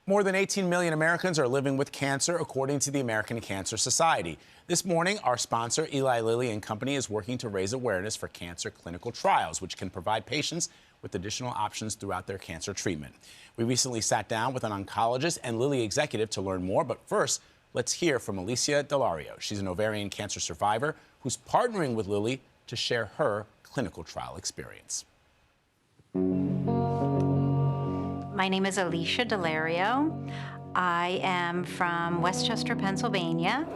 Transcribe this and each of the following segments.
More than 18 million Americans are living with cancer, according to the American Cancer Society. This morning, our sponsor, Eli Lilly and Company, is working to raise awareness for cancer clinical trials, which can provide patients with additional options throughout their cancer treatment. We recently sat down with an oncologist and Lilly executive to learn more, but first, let's hear from Alicia Delario. She's an ovarian cancer survivor who's partnering with Lilly to share her clinical trial experience. My name is Alicia Delario. I am from Westchester, Pennsylvania.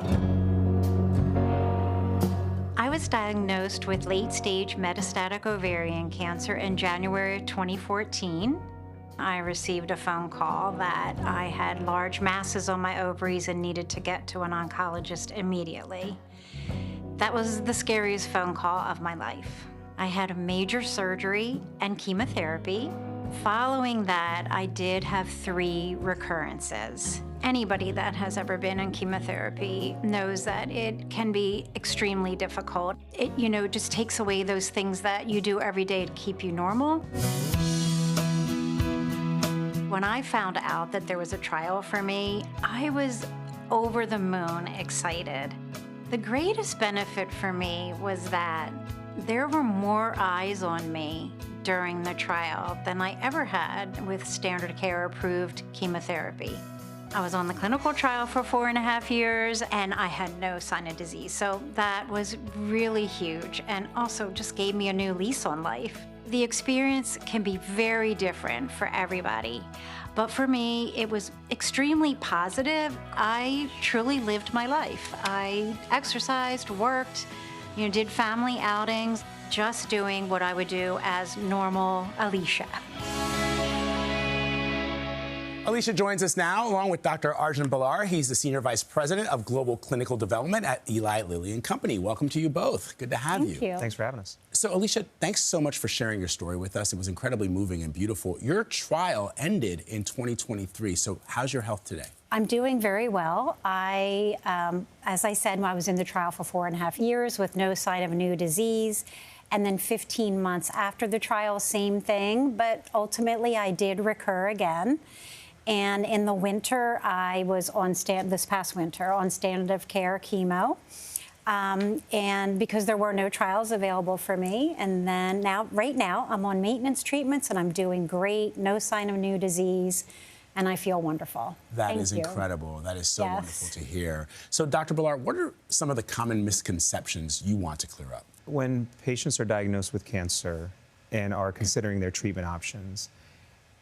I was diagnosed with late-stage metastatic ovarian cancer in January 2014. I received a phone call that I had large masses on my ovaries and needed to get to an oncologist immediately. That was the scariest phone call of my life. I had a major surgery and chemotherapy. Following that, I did have 3 recurrences. Anybody that has ever been in chemotherapy knows that it can be extremely difficult. It, just takes away those things that you do every day to keep you normal. When I found out that there was a trial for me, I was over the moon excited. The greatest benefit for me was that there were more eyes on me during the trial than I ever had with standard care approved chemotherapy. I was on the clinical trial for 4.5 years and I had no sign of disease. So that was really huge and also just gave me a new lease on life. The experience can be very different for everybody. But for me, it was extremely positive. I truly lived my life. I exercised, worked, did family outings, just doing what I would do as normal Alicia. Alicia joins us now, along with Dr. Arjun Balar. He's the Senior Vice President of Global Clinical Development at Eli Lilly and Company. Welcome to you both. Good to have you. Thank you. Thanks for having us. So, Alicia, thanks so much for sharing your story with us. It was incredibly moving and beautiful. Your trial ended in 2023. So how's your health today? I'm doing very well. As I said, I was in the trial for 4.5 years with no sign of a new disease. And then 15 months after the trial, same thing. But ultimately, I did recur again. And in the winter, I was on this past winter on standard of care chemo. And because there were no trials available for me. And then right now, I'm on maintenance treatments and I'm doing great, no sign of new disease. And I feel wonderful. That is incredible. That is so wonderful to hear. So, Dr. Balar, what are some of the common misconceptions you want to clear up? When patients are diagnosed with cancer and are considering their treatment options,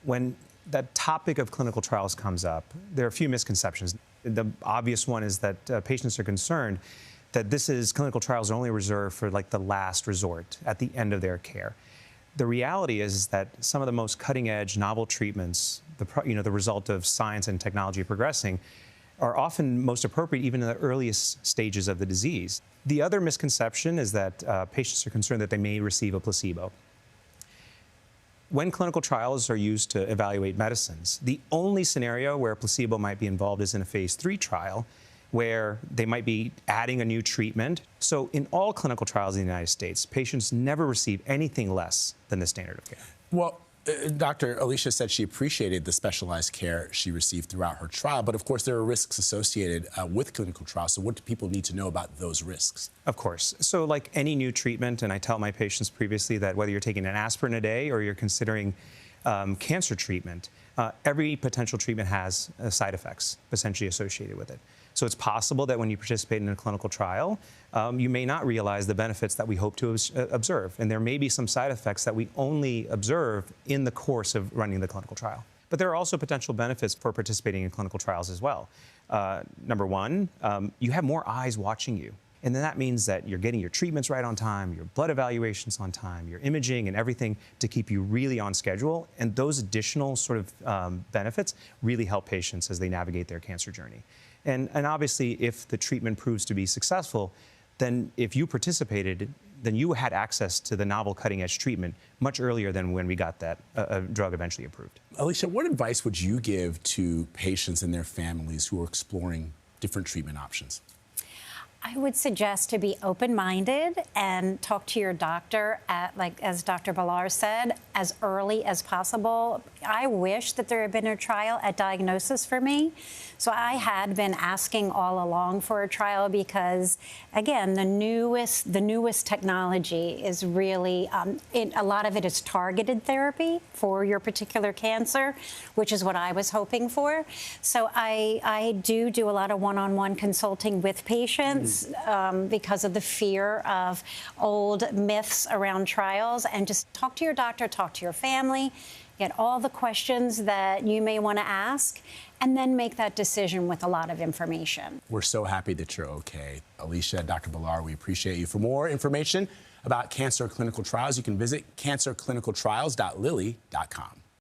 when that topic of clinical trials comes up, there are a few misconceptions. The obvious one is that patients are concerned that clinical trials are only reserved for like the last resort at the end of their care. The reality is that some of the most cutting-edge novel treatments, the result of science and technology progressing, are often most appropriate even in the earliest stages of the disease. The other misconception is that patients are concerned that they may receive a placebo. When clinical trials are used to evaluate medicines, the only scenario where a placebo might be involved is in a phase 3 trial, where they might be adding a new treatment. So in all clinical trials in the United States, patients never receive anything less than the standard of care. Well, Dr. Alicia said she appreciated the specialized care she received throughout her trial, but of course there are risks associated with clinical trials. So what do people need to know about those risks? Of course. So like any new treatment, and I tell my patients previously that whether you're taking an aspirin a day or you're considering cancer treatment, every potential treatment has side effects potentially associated with it. So it's possible that when you participate in a clinical trial, you may not realize the benefits that we hope to observe. And there may be some side effects that we only observe in the course of running the clinical trial. But there are also potential benefits for participating in clinical trials as well. Number one, you have more eyes watching you. And then that means that you're getting your treatments right on time, your blood evaluations on time, your imaging and everything to keep you really on schedule. And those additional sort of benefits really help patients as they navigate their cancer journey. And obviously, if the treatment proves to be successful, then if you participated, then you had access to the novel cutting-edge treatment much earlier than when we got that drug eventually approved. Alicia, what advice would you give to patients and their families who are exploring different treatment options? I would suggest to be open-minded and talk to your doctor at, like as Dr. Ballar said, as early as possible. I wish that there had been a trial at diagnosis for me. So I had been asking all along for a trial because, again, the newest technology is really, a lot of it is targeted therapy for your particular cancer, which is what I was hoping for. So I do a lot of one-on-one consulting with patients because of the fear of old myths around trials, and just talk to your doctor, talk to your family, get all the questions that you may want to ask, and then make that decision with a lot of information. We're so happy that you're okay. Alicia, Dr. Ballar, we appreciate you. For more information about cancer clinical trials, you can visit cancerclinicaltrials.lilly.com.